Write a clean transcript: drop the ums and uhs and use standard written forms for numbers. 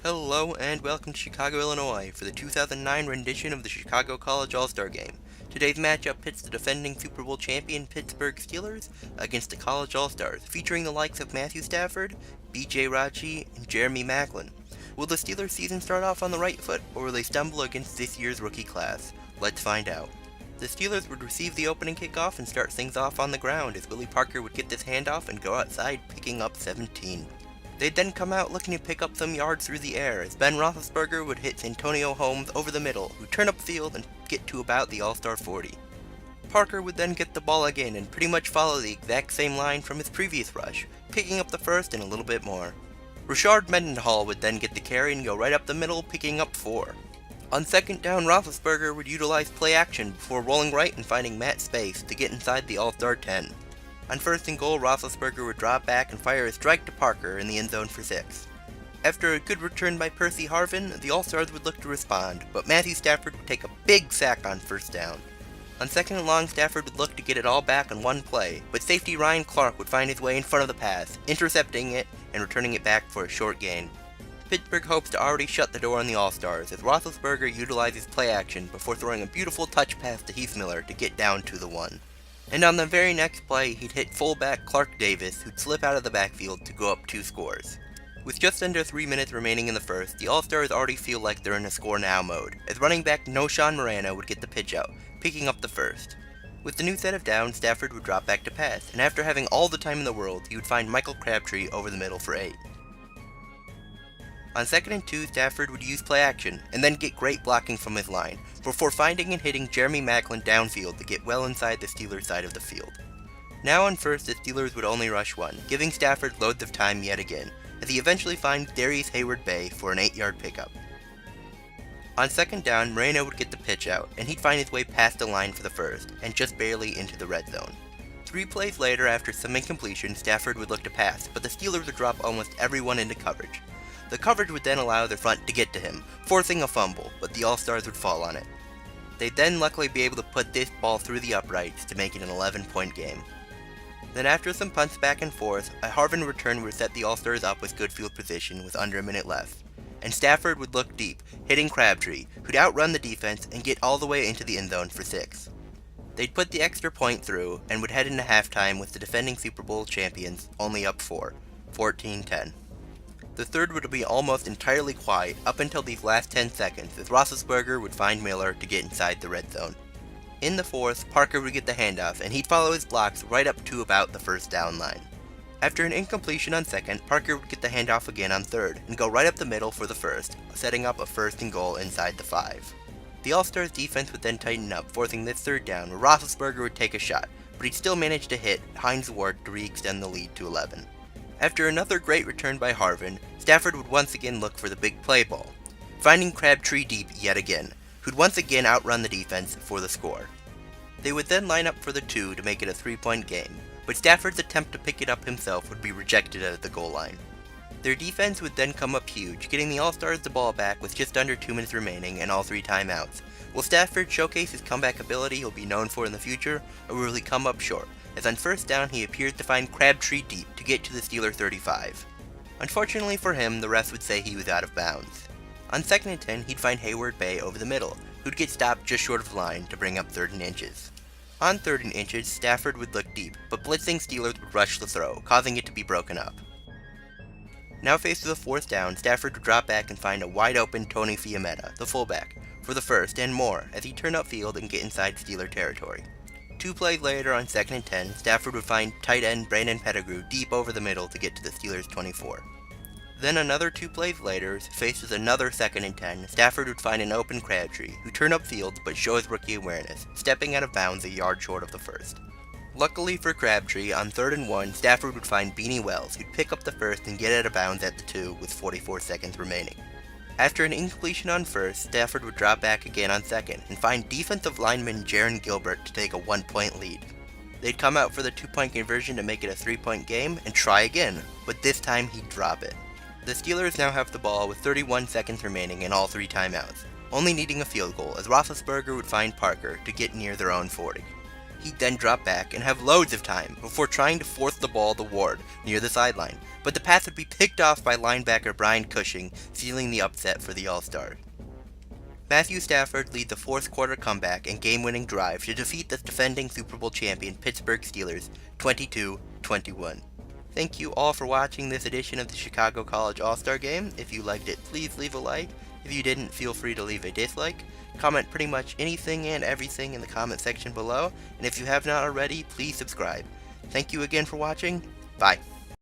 Hello and welcome to Chicago, Illinois for the 2009 rendition of the Chicago College All-Star Game. Today's matchup pits the defending Super Bowl champion Pittsburgh Steelers against the College All-Stars, featuring the likes of Matthew Stafford, Raji, and Jeremy Maclin. Will the Steelers season start off on the right foot, or will they stumble against this year's rookie class? Let's find out. The Steelers would receive the opening kickoff and start things off on the ground as Willie Parker would get this handoff and go outside picking up 17. They'd then come out looking to pick up some yards through the air as Ben Roethlisberger would hit Santonio Holmes over the middle, who'd turn upfield and get to about the All-Star 40. Parker would then get the ball again and pretty much follow the exact same line from his previous rush, picking up the first and a little bit more. Rashard Mendenhall would then get the carry and go right up the middle, picking up 4. On second down, Roethlisberger would utilize play action before rolling right and finding Matt Space to get inside the All-Star 10. On first and goal, Roethlisberger would drop back and fire a strike to Parker in the end zone for 6. After a good return by Percy Harvin, the All-Stars would look to respond, but Matthew Stafford would take a big sack on first down. On second and long, Stafford would look to get it all back on one play, but safety Ryan Clark would find his way in front of the pass, intercepting it and returning it back for a short gain. Pittsburgh hopes to already shut the door on the All-Stars as Roethlisberger utilizes play action before throwing a beautiful touch pass to Heath Miller to get down to the 1. And on the very next play, he'd hit fullback Clark Davis, who'd slip out of the backfield to go up 2 scores. With just under 3 minutes remaining in the first, the All-Stars already feel like they're in a score-now mode, as running back Noshawn Morano would get the pitch out, picking up the first. With the new set of downs, Stafford would drop back to pass, and after having all the time in the world, he would find Michael Crabtree over the middle for 8. On second and 2, Stafford would use play action, and then get great blocking from his line, before finding and hitting Jeremy Maclin downfield to get well inside the Steelers' side of the field. Now on first, the Steelers would only rush 1, giving Stafford loads of time yet again, as he eventually finds Darius Hayward-Bay for an 8-yard pickup. On second down, Moreno would get the pitch out, and he'd find his way past the line for the first, and just barely into the red zone. 3 plays later, after some incompletion, Stafford would look to pass, but the Steelers would drop almost everyone into coverage. The coverage would then allow their front to get to him, forcing a fumble, but the All-Stars would fall on it. They'd then luckily be able to put this ball through the uprights to make it an 11-point game. Then after some punts back and forth, a Harvin return would set the All-Stars up with good field position with under a minute left, and Stafford would look deep, hitting Crabtree, who'd outrun the defense and get all the way into the end zone for 6. They'd put the extra point through and would head into halftime with the defending Super Bowl champions only up 4, 14-10. The third would be almost entirely quiet up until these last 10 seconds as Roethlisberger would find Miller to get inside the red zone. In the fourth, Parker would get the handoff and he'd follow his blocks right up to about the first down line. After an incompletion on second, Parker would get the handoff again on third and go right up the middle for the first, setting up a first and goal inside the 5. The All-Stars defense would then tighten up, forcing this third down where Roethlisberger would take a shot, but he'd still manage to hit Hines Ward to re-extend the lead to 11. After another great return by Harvin, Stafford would once again look for the big play ball, finding Crabtree deep yet again, who'd once again outrun the defense for the score. They would then line up for the 2 to make it a 3-point game, but Stafford's attempt to pick it up himself would be rejected at the goal line. Their defense would then come up huge, getting the All-Stars the ball back with just under 2 minutes remaining and all 3 timeouts. Will Stafford showcase his comeback ability he'll be known for in the future, or will he come up short, as on first down he appears to find Crabtree deep to get to the Steeler 35. Unfortunately for him, the refs would say he was out of bounds. On second and 10, he'd find Hayward-Bay over the middle, who'd get stopped just short of the line to bring up 3rd and inches. On 3rd and inches, Stafford would look deep, but blitzing Steelers would rush the throw, causing it to be broken up. Now faced with a 4th down, Stafford would drop back and find a wide-open Tony Fiametta, the fullback, for the first and more as he'd turn upfield and get inside Steeler territory. 2 plays later on 2nd and 10, Stafford would find tight end Brandon Pettigrew deep over the middle to get to the Steelers' 24. Then another 2 plays later, faced with another 2nd and 10, Stafford would find an open Crabtree, who turned upfield but shows rookie awareness, stepping out of bounds a yard short of the first. Luckily for Crabtree, on 3rd and 1, Stafford would find Beanie Wells, who'd pick up the first and get out of bounds at the 2 with 44 seconds remaining. After an incompletion on first, Stafford would drop back again on second and find defensive lineman Jaron Gilbert to take a 1-point lead. They'd come out for the 2-point conversion to make it a 3-point game and try again, but this time he'd drop it. The Steelers now have the ball with 31 seconds remaining and all 3 timeouts, only needing a field goal as Roethlisberger would find Parker to get near their own 40. He'd then drop back and have loads of time before trying to force the ball to Ward near the sideline, but the pass would be picked off by linebacker Brian Cushing, sealing the upset for the All-Star. Matthew Stafford leads the fourth quarter comeback and game-winning drive to defeat the defending Super Bowl champion Pittsburgh Steelers 22-21. Thank you all for watching this edition of the Chicago College All-Star Game. If you liked it, please leave a like. If you didn't, feel free to leave a dislike. Comment pretty much anything and everything in the comment section below, and if you have not already, please subscribe. Thank you again for watching. Bye.